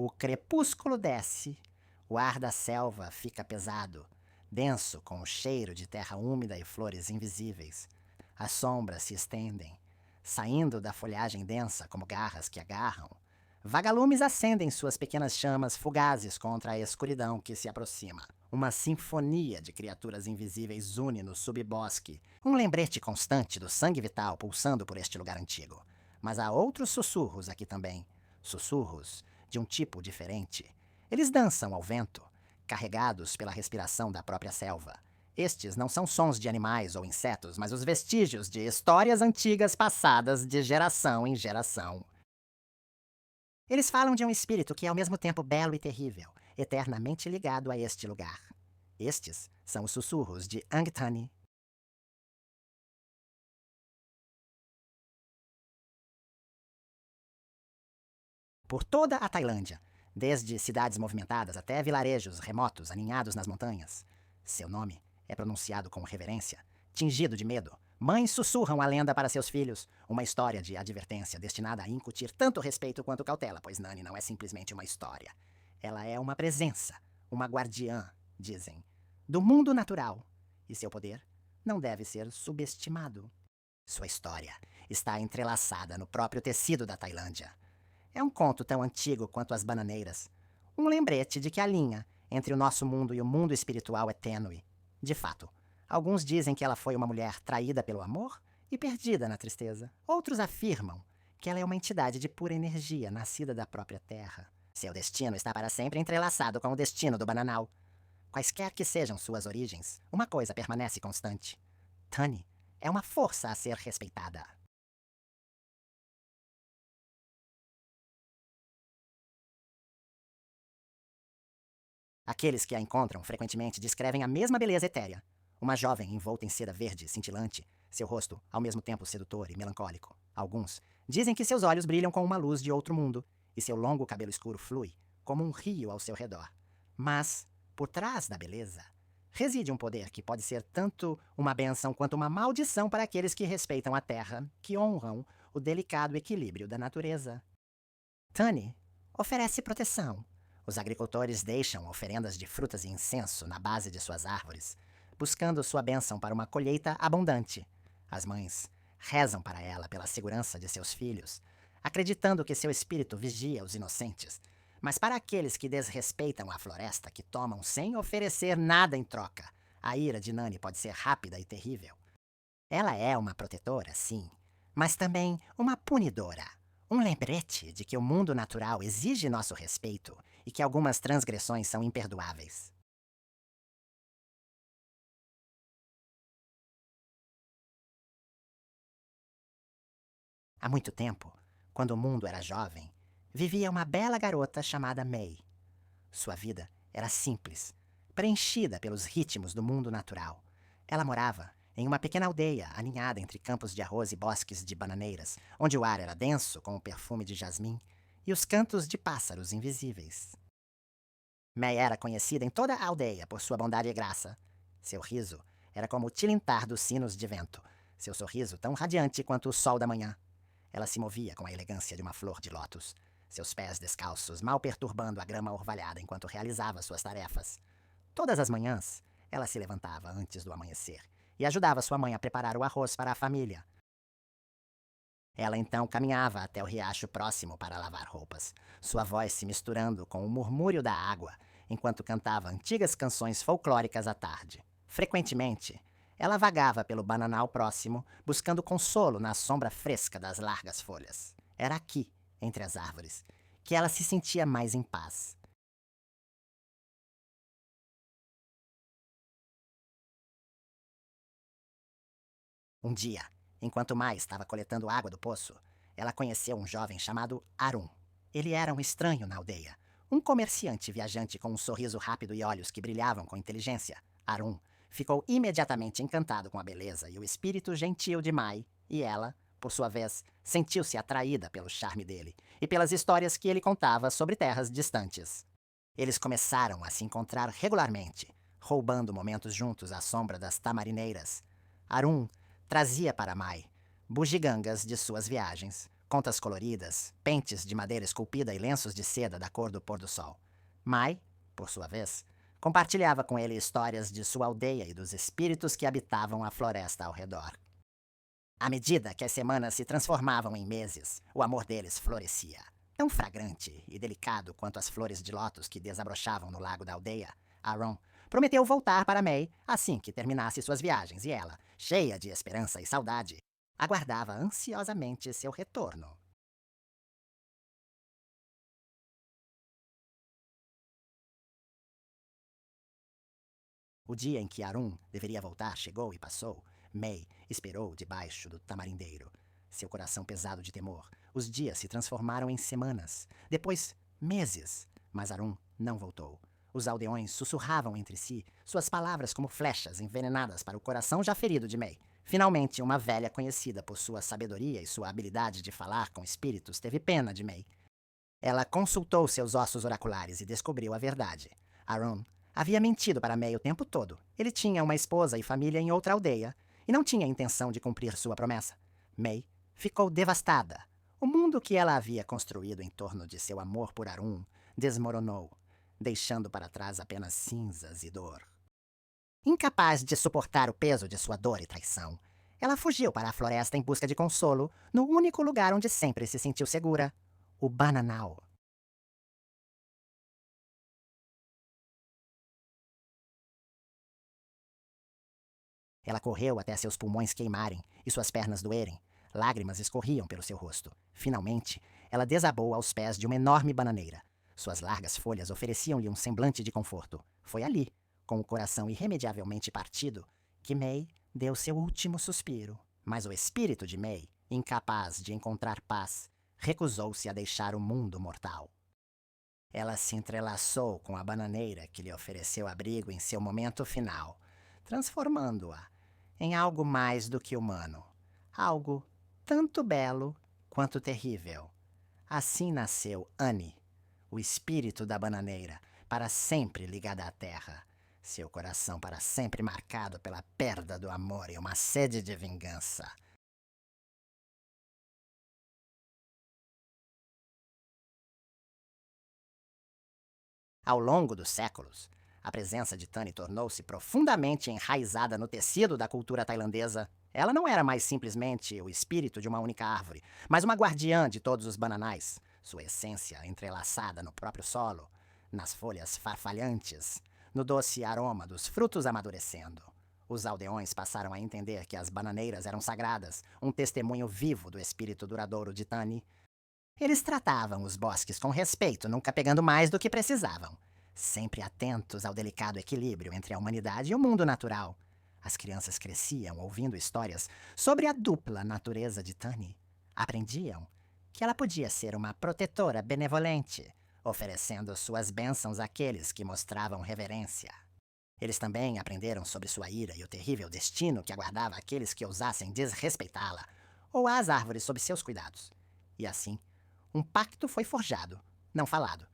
O crepúsculo desce, o ar da selva fica pesado, denso com o cheiro de terra úmida e flores invisíveis. As sombras se estendem, saindo da folhagem densa como garras que agarram. Vagalumes acendem suas pequenas chamas fugazes contra a escuridão que se aproxima. Uma sinfonia de criaturas invisíveis une no subbosque, um lembrete constante do sangue vital pulsando por este lugar antigo. Mas há outros sussurros aqui também. Sussurros de um tipo diferente. Eles dançam ao vento, carregados pela respiração da própria selva. Estes não são sons de animais ou insetos, mas os vestígios de histórias antigas passadas de geração em geração. Eles falam de um espírito que é ao mesmo tempo belo e terrível, eternamente ligado a este lugar. Estes são os sussurros de Angtani. Por toda a Tailândia, desde cidades movimentadas até vilarejos remotos aninhados nas montanhas. Seu nome é pronunciado com reverência, tingido de medo. Mães sussurram a lenda para seus filhos, uma história de advertência destinada a incutir tanto respeito quanto cautela, pois Nani não é simplesmente uma história. Ela é uma presença, uma guardiã, dizem, do mundo natural, e seu poder não deve ser subestimado. Sua história está entrelaçada no próprio tecido da Tailândia. É um conto tão antigo quanto as bananeiras. Um lembrete de que a linha entre o nosso mundo e o mundo espiritual é tênue. De fato, alguns dizem que ela foi uma mulher traída pelo amor e perdida na tristeza. Outros afirmam que ela é uma entidade de pura energia nascida da própria terra. Seu destino está para sempre entrelaçado com o destino do bananal. Quaisquer que sejam suas origens, uma coisa permanece constante. Tani é uma força a ser respeitada. Aqueles que a encontram frequentemente descrevem a mesma beleza etérea. Uma jovem envolta em seda verde cintilante, seu rosto ao mesmo tempo sedutor e melancólico. Alguns dizem que seus olhos brilham com uma luz de outro mundo, e seu longo cabelo escuro flui como um rio ao seu redor. Mas, por trás da beleza, reside um poder que pode ser tanto uma bênção quanto uma maldição para aqueles que respeitam a terra, que honram o delicado equilíbrio da natureza. Tani oferece proteção. Os agricultores deixam oferendas de frutas e incenso na base de suas árvores, buscando sua bênção para uma colheita abundante. As mães rezam para ela pela segurança de seus filhos, acreditando que seu espírito vigia os inocentes. Mas para aqueles que desrespeitam a floresta, que tomam sem oferecer nada em troca, a ira de Nani pode ser rápida e terrível. Ela é uma protetora, sim, mas também uma punidora. Um lembrete de que o mundo natural exige nosso respeito e que algumas transgressões são imperdoáveis. Há muito tempo, quando o mundo era jovem, vivia uma bela garota chamada May. Sua vida era simples, preenchida pelos ritmos do mundo natural. Ela morava em uma pequena aldeia aninhada entre campos de arroz e bosques de bananeiras, onde o ar era denso com o perfume de jasmim e os cantos de pássaros invisíveis. May era conhecida em toda a aldeia por sua bondade e graça. Seu riso era como o tilintar dos sinos de vento, seu sorriso tão radiante quanto o sol da manhã. Ela se movia com a elegância de uma flor de lótus, seus pés descalços mal perturbando a grama orvalhada enquanto realizava suas tarefas. Todas as manhãs, ela se levantava antes do amanhecer e ajudava sua mãe a preparar o arroz para a família. Ela então caminhava até o riacho próximo para lavar roupas, sua voz se misturando com o murmúrio da água, enquanto cantava antigas canções folclóricas à tarde. Frequentemente, ela vagava pelo bananal próximo, buscando consolo na sombra fresca das largas folhas. Era aqui, entre as árvores, que ela se sentia mais em paz. Um dia, enquanto Mai estava coletando água do poço, ela conheceu um jovem chamado Arun. Ele era um estranho na aldeia, um comerciante viajante com um sorriso rápido e olhos que brilhavam com inteligência. Arun ficou imediatamente encantado com a beleza e o espírito gentil de Mai, e ela, por sua vez, sentiu-se atraída pelo charme dele e pelas histórias que ele contava sobre terras distantes. Eles começaram a se encontrar regularmente, roubando momentos juntos à sombra das tamarineiras. Arun trazia para Mai bugigangas de suas viagens, contas coloridas, pentes de madeira esculpida e lenços de seda da cor do pôr do sol. Mai, por sua vez, compartilhava com ele histórias de sua aldeia e dos espíritos que habitavam a floresta ao redor. À medida que as semanas se transformavam em meses, o amor deles florescia. Tão fragrante e delicado quanto as flores de lótus que desabrochavam no lago da aldeia, Aaron prometeu voltar para May assim que terminasse suas viagens e ela, cheia de esperança e saudade, aguardava ansiosamente seu retorno. O dia em que Arun deveria voltar chegou e passou. May esperou debaixo do tamarindeiro. Seu coração pesado de temor. Os dias se transformaram em semanas. Depois, meses. Mas Arun não voltou. Os aldeões sussurravam entre si, suas palavras como flechas envenenadas para o coração já ferido de May. Finalmente, uma velha conhecida por sua sabedoria e sua habilidade de falar com espíritos teve pena de May. Ela consultou seus ossos oraculares e descobriu a verdade. Aaron havia mentido para May o tempo todo. Ele tinha uma esposa e família em outra aldeia e não tinha intenção de cumprir sua promessa. May ficou devastada. O mundo que ela havia construído em torno de seu amor por Arun desmoronou, deixando para trás apenas cinzas e dor. Incapaz de suportar o peso de sua dor e traição, ela fugiu para a floresta em busca de consolo no único lugar onde sempre se sentiu segura, o Bananal. Ela correu até seus pulmões queimarem e suas pernas doerem. Lágrimas escorriam pelo seu rosto. Finalmente, ela desabou aos pés de uma enorme bananeira. Suas largas folhas ofereciam-lhe um semblante de conforto. Foi ali, com o coração irremediavelmente partido, que May deu seu último suspiro. Mas o espírito de May, incapaz de encontrar paz, recusou-se a deixar o mundo mortal. Ela se entrelaçou com a bananeira que lhe ofereceu abrigo em seu momento final, transformando-a em algo mais do que humano, algo tanto belo quanto terrível. Assim nasceu Annie, o espírito da bananeira, para sempre ligada à terra, seu coração para sempre marcado pela perda do amor e uma sede de vingança. Ao longo dos séculos, a presença de Tani tornou-se profundamente enraizada no tecido da cultura tailandesa. Ela não era mais simplesmente o espírito de uma única árvore, mas uma guardiã de todos os bananais, sua essência entrelaçada no próprio solo, nas folhas farfalhantes, no doce aroma dos frutos amadurecendo. Os aldeões passaram a entender que as bananeiras eram sagradas, um testemunho vivo do espírito duradouro de Tani. Eles tratavam os bosques com respeito, nunca pegando mais do que precisavam, sempre atentos ao delicado equilíbrio entre a humanidade e o mundo natural. As crianças cresciam ouvindo histórias sobre a dupla natureza de Tani. Aprendiam que ela podia ser uma protetora benevolente, oferecendo suas bênçãos àqueles que mostravam reverência. Eles também aprenderam sobre sua ira e o terrível destino que aguardava aqueles que ousassem desrespeitá-la ou as árvores sob seus cuidados. E assim, um pacto foi forjado, não falado,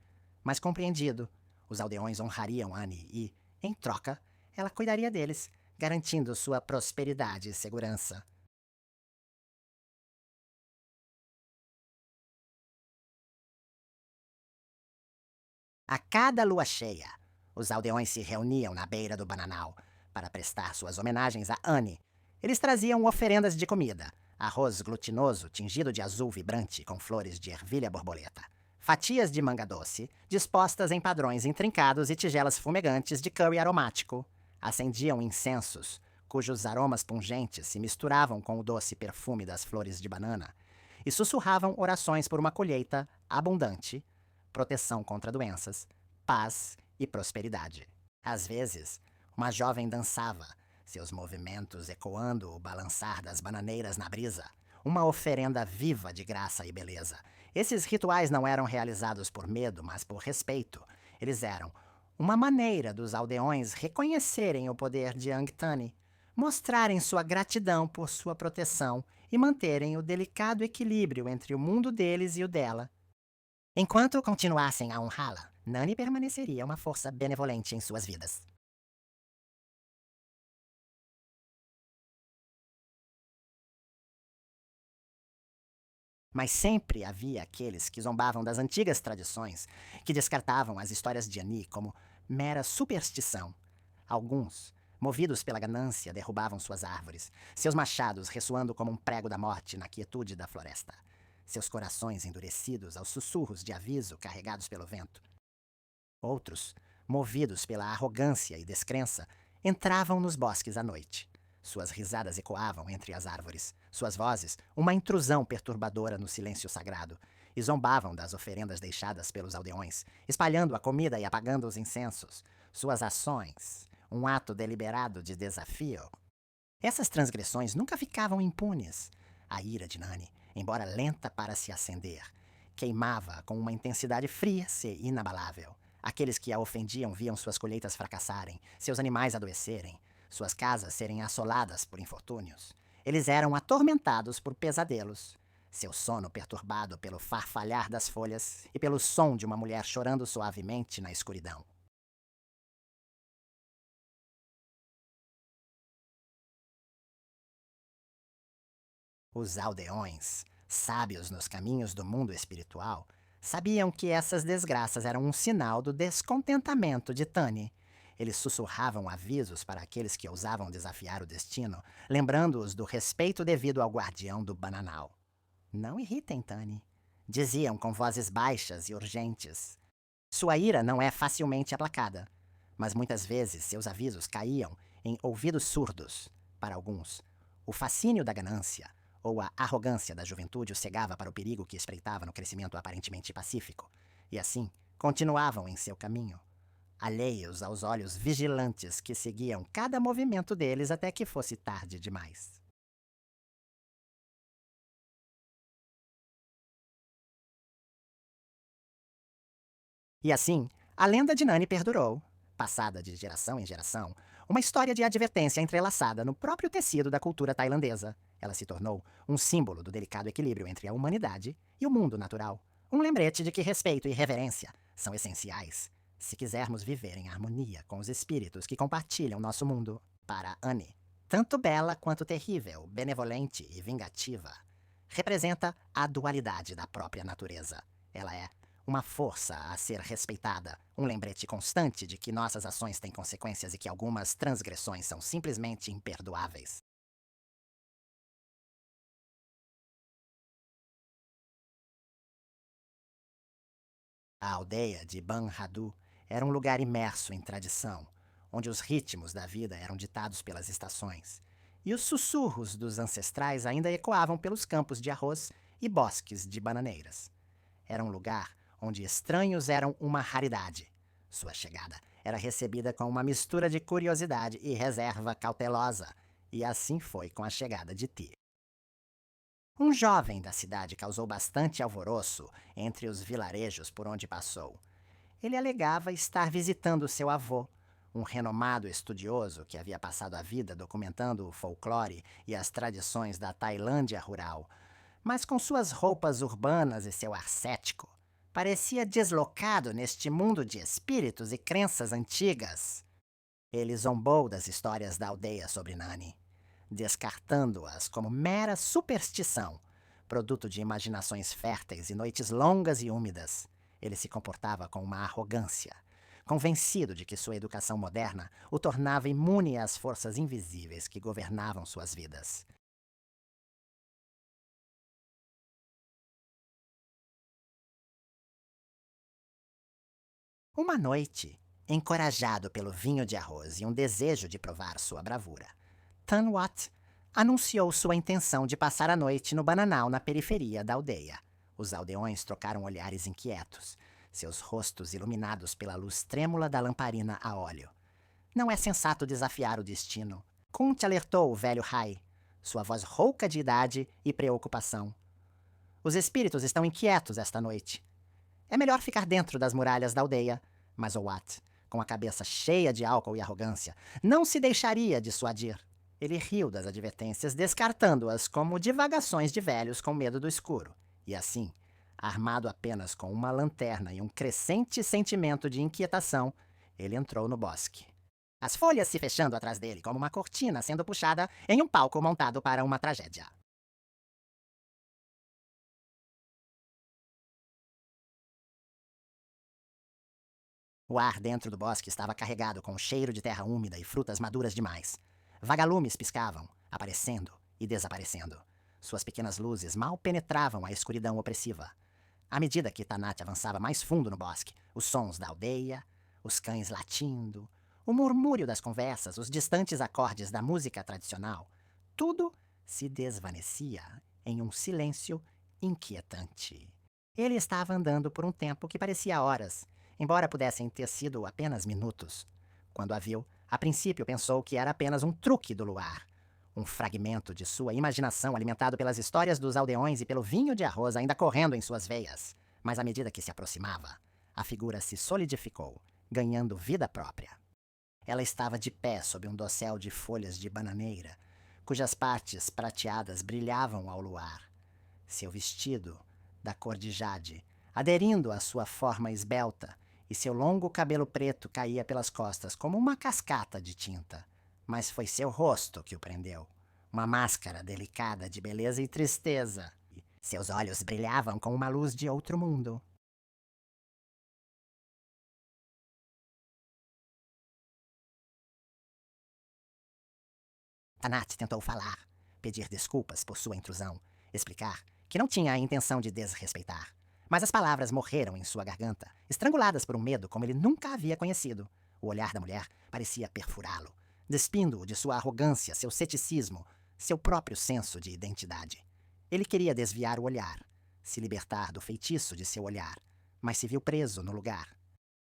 mas compreendido. Os aldeões honrariam Annie e, em troca, ela cuidaria deles, garantindo sua prosperidade e segurança. A cada lua cheia, os aldeões se reuniam na beira do bananal para prestar suas homenagens a Annie. Eles traziam oferendas de comida, arroz glutinoso tingido de azul vibrante com flores de ervilha borboleta, fatias de manga doce, dispostas em padrões intrincados e tigelas fumegantes de curry aromático. Acendiam incensos, cujos aromas pungentes se misturavam com o doce perfume das flores de banana, e sussurravam orações por uma colheita abundante, proteção contra doenças, paz e prosperidade. Às vezes, uma jovem dançava, seus movimentos ecoando o balançar das bananeiras na brisa, uma oferenda viva de graça e beleza. Esses rituais não eram realizados por medo, mas por respeito. Eles eram uma maneira dos aldeões reconhecerem o poder de Angtani, mostrarem sua gratidão por sua proteção e manterem o delicado equilíbrio entre o mundo deles e o dela. Enquanto continuassem a honrá-la, Nani permaneceria uma força benevolente em suas vidas. Mas sempre havia aqueles que zombavam das antigas tradições, que descartavam as histórias de Ani como mera superstição. Alguns, movidos pela ganância, derrubavam suas árvores, seus machados ressoando como um prego da morte na quietude da floresta, seus corações endurecidos aos sussurros de aviso carregados pelo vento. Outros, movidos pela arrogância e descrença, entravam nos bosques à noite. Suas risadas ecoavam entre as árvores, suas vozes, uma intrusão perturbadora no silêncio sagrado, e zombavam das oferendas deixadas pelos aldeões, espalhando a comida e apagando os incensos. Suas ações, um ato deliberado de desafio. Essas transgressões nunca ficavam impunes. A ira de Nani, embora lenta para se acender, queimava com uma intensidade fria e inabalável. Aqueles que a ofendiam viam suas colheitas fracassarem, seus animais adoecerem, suas casas serem assoladas por infortúnios. Eles eram atormentados por pesadelos. Seu sono perturbado pelo farfalhar das folhas e pelo som de uma mulher chorando suavemente na escuridão. Os aldeões, sábios nos caminhos do mundo espiritual, sabiam que essas desgraças eram um sinal do descontentamento de Tani. Eles sussurravam avisos para aqueles que ousavam desafiar o destino, lembrando-os do respeito devido ao guardião do bananal. Não irritem Tani, diziam com vozes baixas e urgentes. Sua ira não é facilmente aplacada, mas muitas vezes seus avisos caíam em ouvidos surdos. Para alguns, o fascínio da ganância ou a arrogância da juventude o cegava para o perigo que espreitava no crescimento aparentemente pacífico, e assim continuavam em seu caminho, alheios aos olhos vigilantes que seguiam cada movimento deles até que fosse tarde demais. E assim, a lenda de Nani perdurou, passada de geração em geração, uma história de advertência entrelaçada no próprio tecido da cultura tailandesa. Ela se tornou um símbolo do delicado equilíbrio entre a humanidade e o mundo natural. Um lembrete de que respeito e reverência são essenciais se quisermos viver em harmonia com os espíritos que compartilham nosso mundo. Para Anne, tanto bela quanto terrível, benevolente e vingativa, representa a dualidade da própria natureza. Ela é uma força a ser respeitada, um lembrete constante de que nossas ações têm consequências e que algumas transgressões são simplesmente imperdoáveis. A aldeia de Banhadu era um lugar imerso em tradição, onde os ritmos da vida eram ditados pelas estações, e os sussurros dos ancestrais ainda ecoavam pelos campos de arroz e bosques de bananeiras. Era um lugar onde estranhos eram uma raridade. Sua chegada era recebida com uma mistura de curiosidade e reserva cautelosa, e assim foi com a chegada de Ti. Um jovem da cidade causou bastante alvoroço entre os vilarejos por onde passou. Ele alegava estar visitando seu avô, um renomado estudioso que havia passado a vida documentando o folclore e as tradições da Tailândia rural, mas com suas roupas urbanas e seu ar cético, parecia deslocado neste mundo de espíritos e crenças antigas. Ele zombou das histórias da aldeia sobre Nani, descartando-as como mera superstição, produto de imaginações férteis e noites longas e úmidas. Ele se comportava com uma arrogância, convencido de que sua educação moderna o tornava imune às forças invisíveis que governavam suas vidas. Uma noite, encorajado pelo vinho de arroz e um desejo de provar sua bravura, Tanwat anunciou sua intenção de passar a noite no bananal na periferia da aldeia. Os aldeões trocaram olhares inquietos, seus rostos iluminados pela luz trêmula da lamparina a óleo. Não é sensato desafiar o destino. Kunt alertou o velho Rai, sua voz rouca de idade e preocupação. Os espíritos estão inquietos esta noite. É melhor ficar dentro das muralhas da aldeia. Mas Owat, com a cabeça cheia de álcool e arrogância, não se deixaria dissuadir. Ele riu das advertências, descartando-as como divagações de velhos com medo do escuro. E assim, armado apenas com uma lanterna e um crescente sentimento de inquietação, ele entrou no bosque. As folhas se fechando atrás dele como uma cortina sendo puxada em um palco montado para uma tragédia. O ar dentro do bosque estava carregado com o cheiro de terra úmida e frutas maduras demais. Vagalumes piscavam, aparecendo e desaparecendo. Suas pequenas luzes mal penetravam a escuridão opressiva. À medida que Tanat avançava mais fundo no bosque, os sons da aldeia, os cães latindo, o murmúrio das conversas, os distantes acordes da música tradicional, tudo se desvanecia em um silêncio inquietante. Ele estava andando por um tempo que parecia horas, embora pudessem ter sido apenas minutos. Quando a viu, a princípio pensou que era apenas um truque do luar, um fragmento de sua imaginação alimentado pelas histórias dos aldeões e pelo vinho de arroz ainda correndo em suas veias. Mas à medida que se aproximava, a figura se solidificou, ganhando vida própria. Ela estava de pé sob um dossel de folhas de bananeira, cujas partes prateadas brilhavam ao luar. Seu vestido, da cor de jade, aderindo à sua forma esbelta, e seu longo cabelo preto caía pelas costas como uma cascata de tinta. Mas foi seu rosto que o prendeu, uma máscara delicada de beleza e tristeza. Seus olhos brilhavam com uma luz de outro mundo. Tanat tentou falar, pedir desculpas por sua intrusão, explicar que não tinha a intenção de desrespeitar. Mas as palavras morreram em sua garganta, estranguladas por um medo como ele nunca havia conhecido. O olhar da mulher parecia perfurá-lo, despindo-o de sua arrogância, seu ceticismo, seu próprio senso de identidade. Ele queria desviar o olhar, se libertar do feitiço de seu olhar, mas se viu preso no lugar.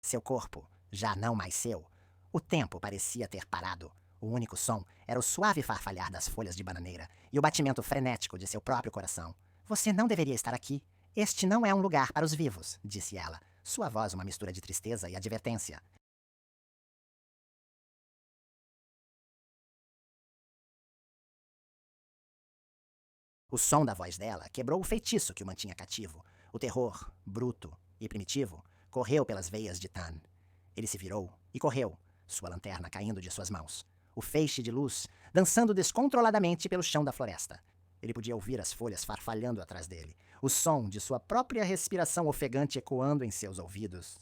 Seu corpo, já não mais seu, o tempo parecia ter parado. O único som era o suave farfalhar das folhas de bananeira e o batimento frenético de seu próprio coração. Você não deveria estar aqui. Este não é um lugar para os vivos, disse ela, sua voz uma mistura de tristeza e advertência. O som da voz dela quebrou o feitiço que o mantinha cativo. O terror, bruto e primitivo, correu pelas veias de Tan. Ele se virou e correu, sua lanterna caindo de suas mãos. O feixe de luz dançando descontroladamente pelo chão da floresta. Ele podia ouvir as folhas farfalhando atrás dele, o som de sua própria respiração ofegante ecoando em seus ouvidos.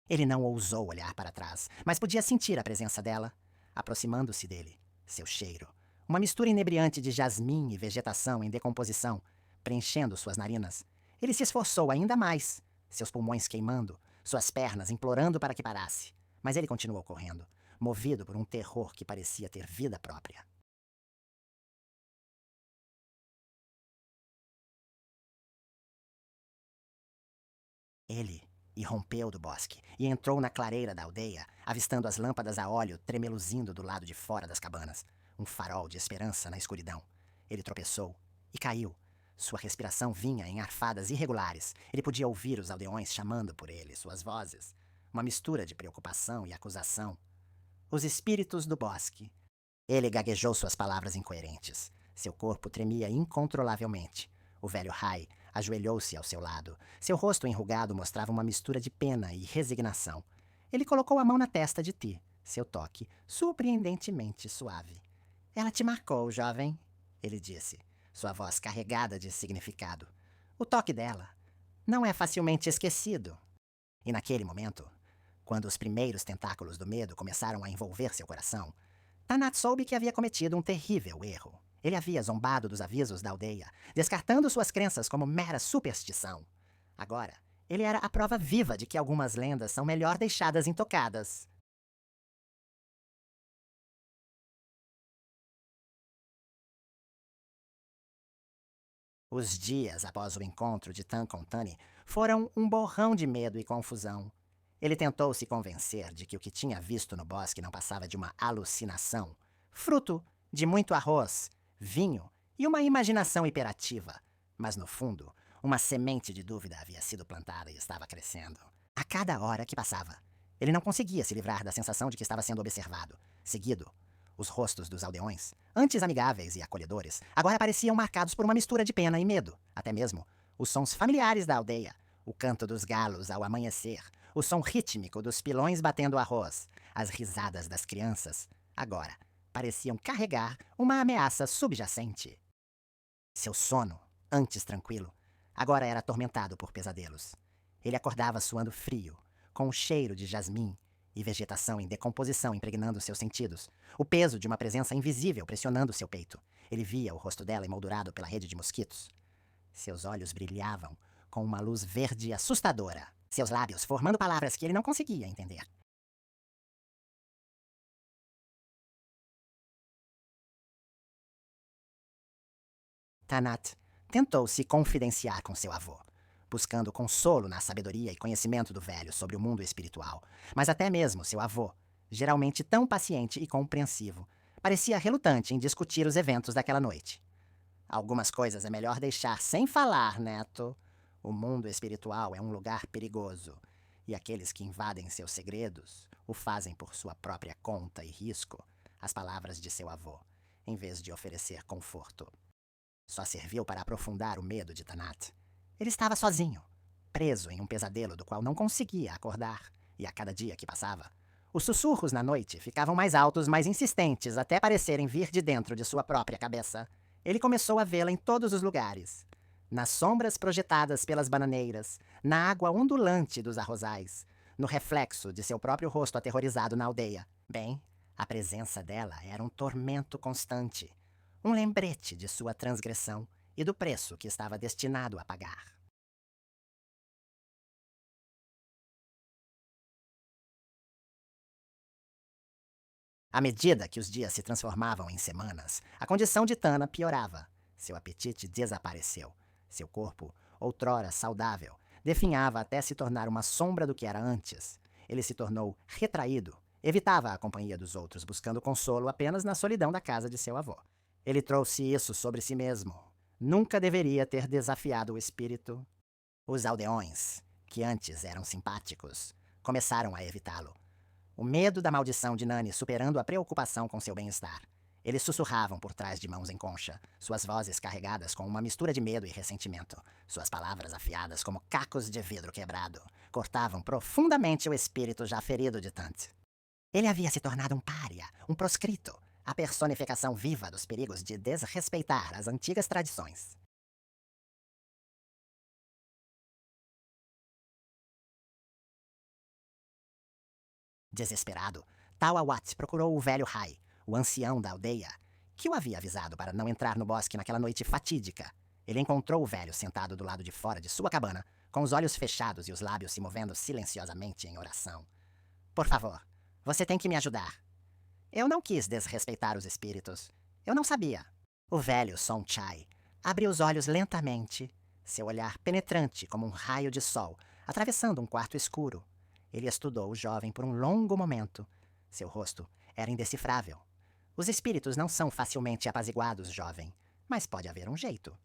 Ele não ousou olhar para trás, mas podia sentir a presença dela, aproximando-se dele, seu cheiro. Uma mistura inebriante de jasmim e vegetação em decomposição, preenchendo suas narinas. Ele se esforçou ainda mais, seus pulmões queimando, suas pernas implorando para que parasse. Mas ele continuou correndo, movido por um terror que parecia ter vida própria. Ele irrompeu do bosque e entrou na clareira da aldeia, avistando as lâmpadas a óleo tremeluzindo do lado de fora das cabanas. Um farol de esperança na escuridão. Ele tropeçou e caiu. Sua respiração vinha em arfadas irregulares. Ele podia ouvir os aldeões chamando por ele, suas vozes. Uma mistura de preocupação e acusação. Os espíritos do bosque. Ele gaguejou suas palavras incoerentes. Seu corpo tremia incontrolavelmente. O velho Rai ajoelhou-se ao seu lado. Seu rosto enrugado mostrava uma mistura de pena e resignação. Ele colocou a mão na testa de Ti, seu toque surpreendentemente suave. Ela te marcou, jovem, ele disse, sua voz carregada de significado. O toque dela não é facilmente esquecido. E naquele momento, quando os primeiros tentáculos do medo começaram a envolver seu coração, Tanat soube que havia cometido um terrível erro. Ele havia zombado dos avisos da aldeia, descartando suas crenças como mera superstição. Agora, ele era a prova viva de que algumas lendas são melhor deixadas intocadas. Os dias após o encontro de Tan com Tani foram um borrão de medo e confusão. Ele tentou se convencer de que o que tinha visto no bosque não passava de uma alucinação, fruto de muito arroz, vinho e uma imaginação hiperativa. Mas no fundo, uma semente de dúvida havia sido plantada e estava crescendo. A cada hora que passava, ele não conseguia se livrar da sensação de que estava sendo observado, seguido. Os rostos dos aldeões, antes amigáveis e acolhedores, agora pareciam marcados por uma mistura de pena e medo. Até mesmo os sons familiares da aldeia, o canto dos galos ao amanhecer, o som rítmico dos pilões batendo arroz, as risadas das crianças, agora pareciam carregar uma ameaça subjacente. Seu sono, antes tranquilo, agora era atormentado por pesadelos. Ele acordava suando frio, com o cheiro de jasmim e vegetação em decomposição impregnando seus sentidos, o peso de uma presença invisível pressionando seu peito. Ele via o rosto dela emoldurado pela rede de mosquitos. Seus olhos brilhavam com uma luz verde assustadora, seus lábios formando palavras que ele não conseguia entender. Tanat tentou se confidenciar com seu avô, buscando consolo na sabedoria e conhecimento do velho sobre o mundo espiritual. Mas até mesmo seu avô, geralmente tão paciente e compreensivo, parecia relutante em discutir os eventos daquela noite. Algumas coisas é melhor deixar sem falar, neto. O mundo espiritual é um lugar perigoso, e aqueles que invadem seus segredos o fazem por sua própria conta e risco. As palavras de seu avô, em vez de oferecer conforto, só serviu para aprofundar o medo de Tanat. Ele estava sozinho, preso em um pesadelo do qual não conseguia acordar, e a cada dia que passava, os sussurros na noite ficavam mais altos, mais insistentes, até parecerem vir de dentro de sua própria cabeça. Ele começou a vê-la em todos os lugares. Nas sombras projetadas pelas bananeiras, na água ondulante dos arrozais, no reflexo de seu próprio rosto aterrorizado na aldeia. Bem, a presença dela era um tormento constante, um lembrete de sua transgressão e do preço que estava destinado a pagar. À medida que os dias se transformavam em semanas, a condição de Tana piorava. Seu apetite desapareceu. Seu corpo, outrora saudável, definhava até se tornar uma sombra do que era antes. Ele se tornou retraído, evitava a companhia dos outros, buscando consolo apenas na solidão da casa de seu avô. Ele trouxe isso sobre si mesmo. Nunca deveria ter desafiado o espírito. Os aldeões, que antes eram simpáticos, começaram a evitá-lo. O medo da maldição de Nani superando a preocupação com seu bem-estar. Eles sussurravam por trás de mãos em concha, suas vozes carregadas com uma mistura de medo e ressentimento. Suas palavras afiadas como cacos de vidro quebrado cortavam profundamente o espírito já ferido de Tant. Ele havia se tornado um pária, um proscrito, a personificação viva dos perigos de desrespeitar as antigas tradições. Desesperado, Tawawat procurou o velho Rai, o ancião da aldeia, que o havia avisado para não entrar no bosque naquela noite fatídica. Ele encontrou o velho sentado do lado de fora de sua cabana, com os olhos fechados e os lábios se movendo silenciosamente em oração. Por favor, você tem que me ajudar. Eu não quis desrespeitar os espíritos. Eu não sabia. O velho Son Chai abriu os olhos lentamente, seu olhar penetrante como um raio de sol, atravessando um quarto escuro. Ele estudou o jovem por um longo momento. Seu rosto era indecifrável. Os espíritos não são facilmente apaziguados, jovem, mas pode haver um jeito.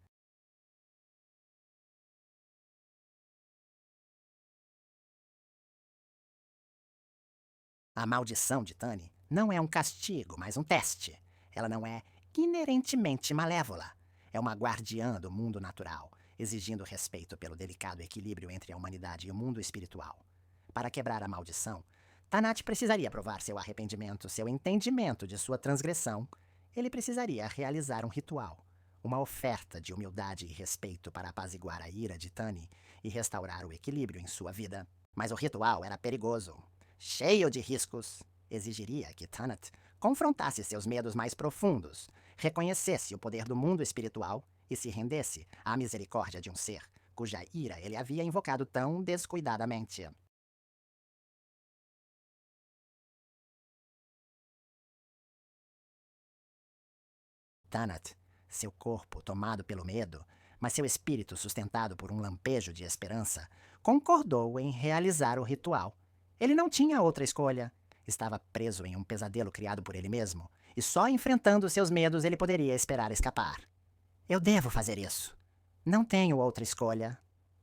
A maldição de Tani não é um castigo, mas um teste. Ela não é inerentemente malévola. É uma guardiã do mundo natural, exigindo respeito pelo delicado equilíbrio entre a humanidade e o mundo espiritual. Para quebrar a maldição, Tanat precisaria provar seu arrependimento, seu entendimento de sua transgressão. Ele precisaria realizar um ritual, uma oferta de humildade e respeito para apaziguar a ira de Tani e restaurar o equilíbrio em sua vida. Mas o ritual era perigoso, cheio de riscos. Exigiria que Tanat confrontasse seus medos mais profundos, reconhecesse o poder do mundo espiritual e se rendesse à misericórdia de um ser cuja ira ele havia invocado tão descuidadamente. Tanat, seu corpo tomado pelo medo, mas seu espírito sustentado por um lampejo de esperança, concordou em realizar o ritual. Ele não tinha outra escolha. Estava preso em um pesadelo criado por ele mesmo, e só enfrentando seus medos ele poderia esperar escapar. Eu devo fazer isso. Não tenho outra escolha.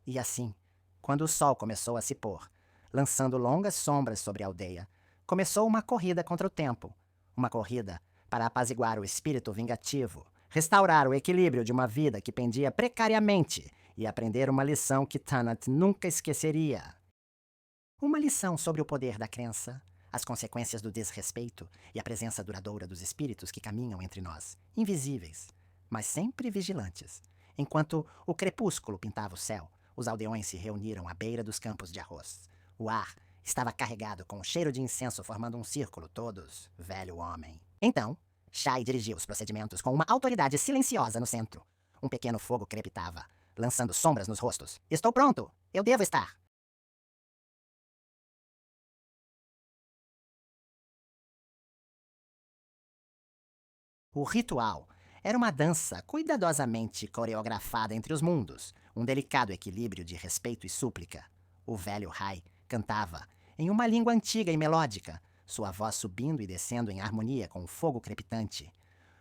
E assim, quando o sol começou a se pôr, lançando longas sombras sobre a aldeia, começou uma corrida contra o tempo. Uma corrida para apaziguar o espírito vingativo, restaurar o equilíbrio de uma vida que pendia precariamente e aprender uma lição que Tanat nunca esqueceria. Uma lição sobre o poder da crença, as consequências do desrespeito e a presença duradoura dos espíritos que caminham entre nós, invisíveis, mas sempre vigilantes. Enquanto o crepúsculo pintava o céu, os aldeões se reuniram à beira dos campos de arroz. O ar estava carregado com um cheiro de incenso formando um círculo, todos velho homem. Então, Shai dirigiu os procedimentos com uma autoridade silenciosa no centro. Um pequeno fogo crepitava, lançando sombras nos rostos. Estou pronto! Eu devo estar! O ritual era uma dança cuidadosamente coreografada entre os mundos, um delicado equilíbrio de respeito e súplica. O velho Rai cantava, em uma língua antiga e melódica, sua voz subindo e descendo em harmonia com o fogo crepitante.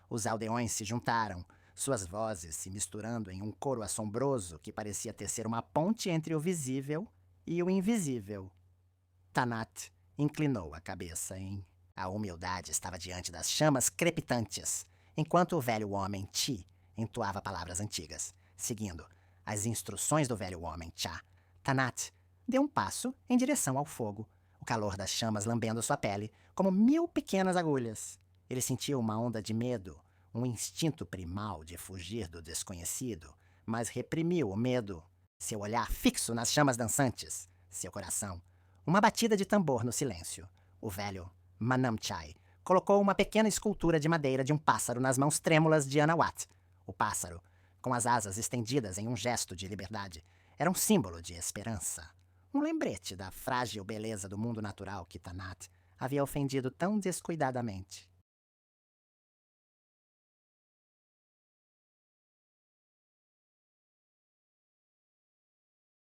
Os aldeões se juntaram, suas vozes se misturando em um coro assombroso que parecia tecer uma ponte entre o visível e o invisível. Tanat inclinou a cabeça em. A humildade estava diante das chamas crepitantes, enquanto o velho homem Ti entoava palavras antigas. Seguindo as instruções do velho homem Chá, Tanat deu um passo em direção ao fogo, o calor das chamas lambendo sua pele como 1000 pequenas agulhas. Ele sentiu uma onda de medo, um instinto primal de fugir do desconhecido, mas reprimiu o medo, seu olhar fixo nas chamas dançantes, seu coração. Uma batida de tambor no silêncio. O velho Manamchai colocou uma pequena escultura de madeira de um pássaro nas mãos trêmulas de Anawat. O pássaro, com as asas estendidas em um gesto de liberdade, era um símbolo de esperança. Um lembrete da frágil beleza do mundo natural que Tanat havia ofendido tão descuidadamente.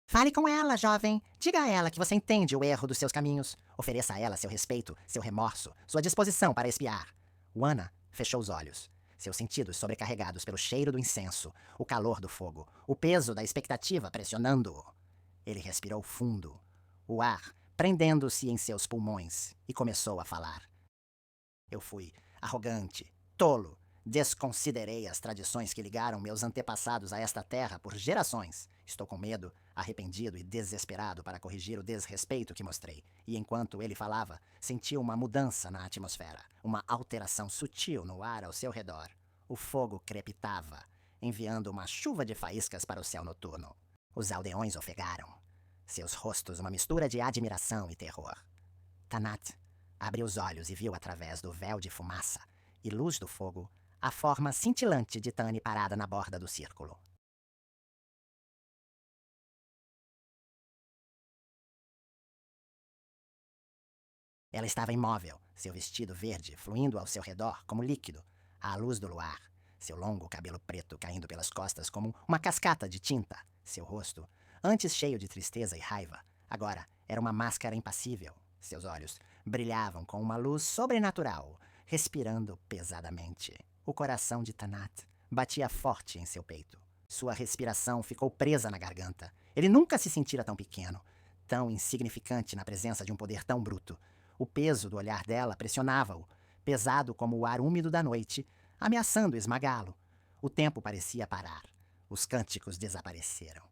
Fale com ela, jovem. Diga a ela que você entende o erro dos seus caminhos. Ofereça a ela seu respeito, seu remorso, sua disposição para espiar. Wana fechou os olhos. Seus sentidos sobrecarregados pelo cheiro do incenso, o calor do fogo, o peso da expectativa pressionando-o. Ele respirou fundo, o ar prendendo-se em seus pulmões, e começou a falar. Eu fui arrogante, tolo, desconsiderei as tradições que ligaram meus antepassados a esta terra por gerações. Estou com medo, arrependido e desesperado para corrigir o desrespeito que mostrei. E enquanto ele falava, senti uma mudança na atmosfera, uma alteração sutil no ar ao seu redor. O fogo crepitava, enviando uma chuva de faíscas para o céu noturno. Os aldeões ofegaram, seus rostos uma mistura de admiração e terror. Tanat abriu os olhos e viu através do véu de fumaça e luz do fogo a forma cintilante de Tani parada na borda do círculo. Ela estava imóvel, seu vestido verde fluindo ao seu redor como líquido, à luz do luar, seu longo cabelo preto caindo pelas costas como uma cascata de tinta. Seu rosto, antes cheio de tristeza e raiva, agora era uma máscara impassível. Seus olhos brilhavam com uma luz sobrenatural, respirando pesadamente. O coração de Tanat batia forte em seu peito. Sua respiração ficou presa na garganta. Ele nunca se sentira tão pequeno, tão insignificante na presença de um poder tão bruto. O peso do olhar dela pressionava-o, pesado como o ar úmido da noite, ameaçando esmagá-lo. O tempo parecia parar. Os cânticos desapareceram.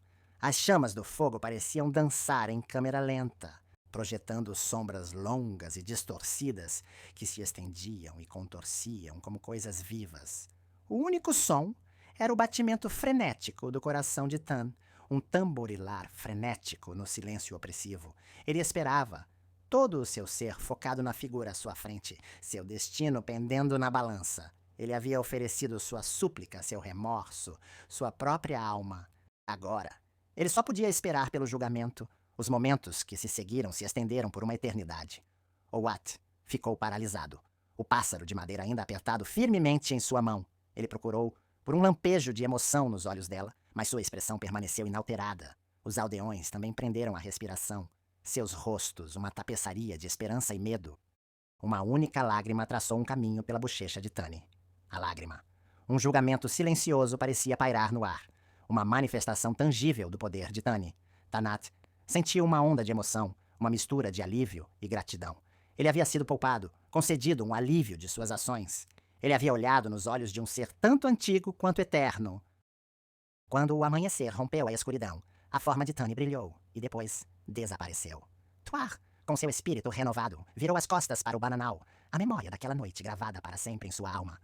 As chamas do fogo pareciam dançar em câmera lenta, projetando sombras longas e distorcidas que se estendiam e contorciam como coisas vivas. O único som era o batimento frenético do coração de Tan, um tamborilar frenético no silêncio opressivo. Ele esperava, todo o seu ser focado na figura à sua frente, seu destino pendendo na balança. Ele havia oferecido sua súplica, seu remorso, sua própria alma. Agora, ele só podia esperar pelo julgamento. Os momentos que se seguiram se estenderam por uma eternidade. Owat ficou paralisado, o pássaro de madeira ainda apertado firmemente em sua mão. Ele procurou por um lampejo de emoção nos olhos dela, mas sua expressão permaneceu inalterada. Os aldeões também prenderam a respiração, seus rostos uma tapeçaria de esperança e medo. Uma única lágrima traçou um caminho pela bochecha de Tani. A lágrima. Um julgamento silencioso parecia pairar no ar, uma manifestação tangível do poder de Tani. Tanat sentiu uma onda de emoção, uma mistura de alívio e gratidão. Ele havia sido poupado, concedido um alívio de suas ações. Ele havia olhado nos olhos de um ser tanto antigo quanto eterno. Quando o amanhecer rompeu a escuridão, a forma de Tani brilhou e depois desapareceu. Tuar, com seu espírito renovado, virou as costas para o bananal, a memória daquela noite gravada para sempre em sua alma.